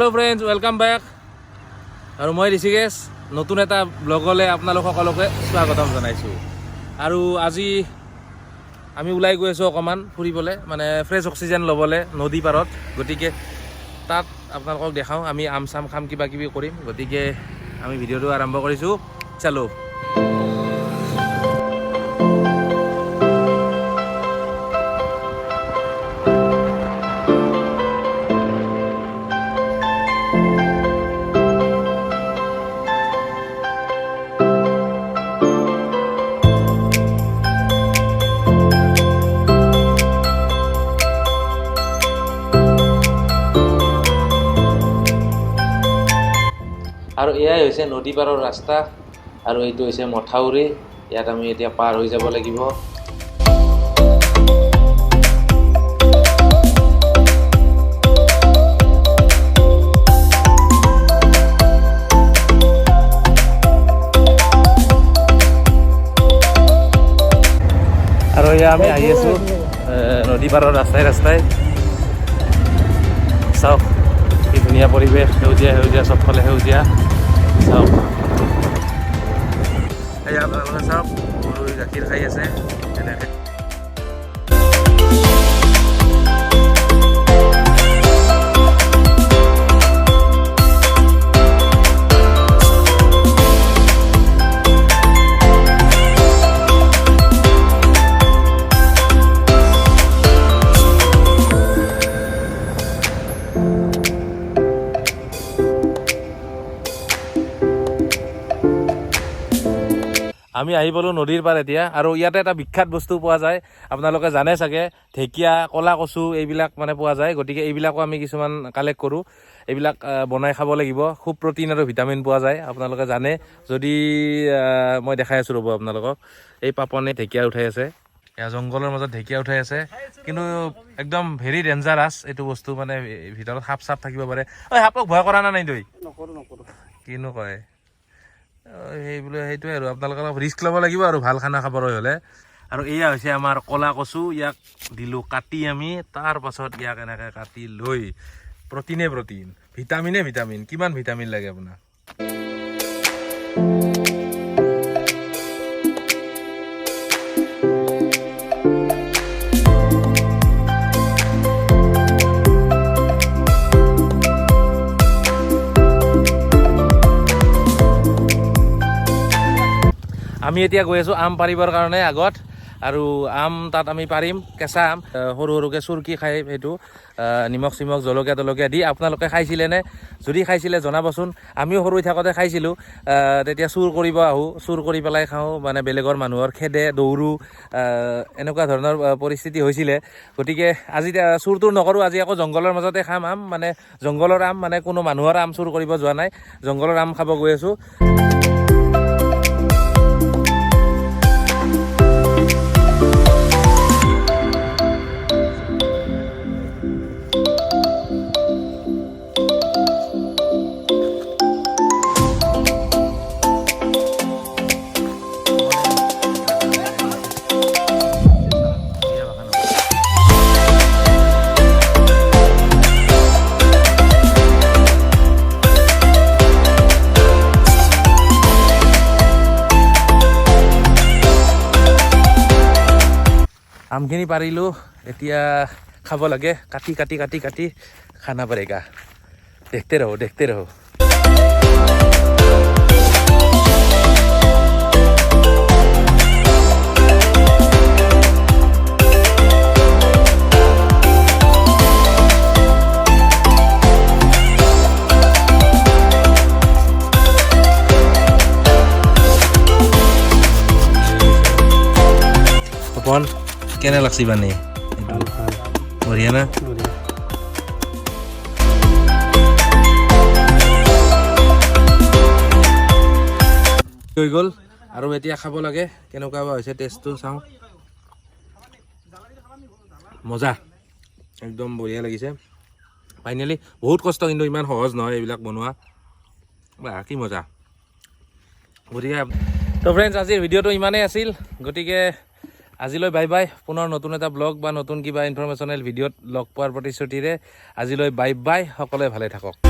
hello friends welcome back और मैं ऋषिकेश नतुन एटा ब्लगले आपनालोक सकलोके स्वागतम जानाइछु और आज आमी उलाई गई आछो अकमान फुरिबले माने फ्रेश अक्सिजेन लबले नदी पारत गतिके तात आपनालोকক देखाऊ आमी आम साम खाम किबा किबि करिम गतिके आमी भिडिओটো आरम्भ करिछु चलो और एयाई होइसे नदी पाৰৰ रास्ता और এইটো হৈছে মথাউৰি ইয়াত আমি এতিয়া পাৰ হৈ যাব লাগিব আৰু এয়া আমি আহি আছো নদী পাৰৰ ৰাস্তাই চাওক কি ধুনীয়া পৰিৱেশ সেউজীয়া সেউজীয়া চবফালে সেউজীয়া চাওক এয়া আপোনালোকে চাওক গৰুৰ গাখীৰ খাই আছে এনেকৈ আমি আহি পালো নদীৰ পাৰ এতিয়া আৰু ইয়াতে এটা বিখ্যাত বস্তু পোৱা যায় আপোনালোকে জানে চাগে ঢেকিয়া কলা কচু এইবিলাক মানে পোৱা যায় গতিকে এইবিলাকো আমি কিছুমান কালেক্ট কৰোঁ এইবিলাক বনাই খাব লাগিব খুব প্ৰটিন আৰু ভিটামিন পোৱা যায় আপোনালোকে জানে যদি মই দেখাই আছোঁ ৰ'ব আপোনালোকক এই পাপনে ঢেকিয়া উঠাই আছে এয়া জংঘলৰ মাজত ঢেকিয়া উঠাই আছে কিন্তু একদম ভেৰি ডেঞ্জাৰাছ এইটো বস্তু মানে ভিতৰত সাপ চাপ থাকিব পাৰে ঐ সাপক ভয় কৰা নাই তই নকৰোঁ কিনো কয় সেইটোৱে আৰু আপোনালোকে অলপ ৰিস্ক ল'ব লাগিব আৰু ভাল খানা খাবলৈ হ'লে আৰু এয়া হৈছে আমাৰ কলা কচু ইয়াক দিলোঁ কাটি আমি তাৰ পাছত ইয়াক এনেকৈ কাটি লৈ প্ৰটিনে প্ৰটিন ভিটামিনে ভিটামিন কিমান ভিটামিন লাগে আপোনাক আমি এতিয়া গৈ আছোঁ আম পাৰিবৰ কাৰণে আগত আৰু আম তাত আমি পাৰিম কেঁচা আম সৰু সৰুকৈ চুৰকি খাই সেইটো নিমখ চিমখ জলকীয়া তলকীয়া দি আপোনালোকে খাইছিলেনে যদি খাইছিলে জনাবচোন আমিও সৰু হৈ থাকোঁতে খাইছিলোঁ তেতিয়া চুৰ কৰিব আহোঁ চুৰ কৰি পেলাই খাওঁ মানে বেলেগৰ মানুহৰ খেদে দৌৰোঁ এনেকুৱা ধৰণৰ পৰিস্থিতি হৈছিলে গতিকে আজি চুৰ তুৰ নকৰোঁ আজি আকৌ জংঘলৰ মাজতে খাম আম মানে জংঘলৰ আম মানে কোনো মানুহৰ আম চুৰ কৰিব যোৱা নাই জংঘলৰ আম খাব গৈ আছোঁ আমখিনি পাৰিলোঁ এতিয়া খাব লাগে কাটি কাটি কাটি কাটি খানা পৰেগা দেখতে ৰহো অপন কেনে লাগছি বানে বঢ়িয়া না হৈ গ'ল আৰু এতিয়া খাব লাগে কেনেকুৱা বা হৈছে টেষ্টটো চাওঁ মজা একদম বঢ়িয়া লাগিছে ফাইনেলি বহুত কষ্ট কিন্তু ইমান সহজ নহয় এইবিলাক বনোৱা বা কি মজা গতিকে তো ফ্ৰেণ্ডছ আজিৰ ভিডিঅ'টো ইমানেই আছিল গতিকে আজিলৈ বাই বাই পুনৰ নতুন এটা ব্লগ বা নতুন কিবা ইনফৰমেশ্যনেল ভিডিঅ'ত লগ পোৱাৰ প্ৰতিশ্ৰুতিৰে আজিলৈ বাই বাই সকলোৱে ভালে থাকক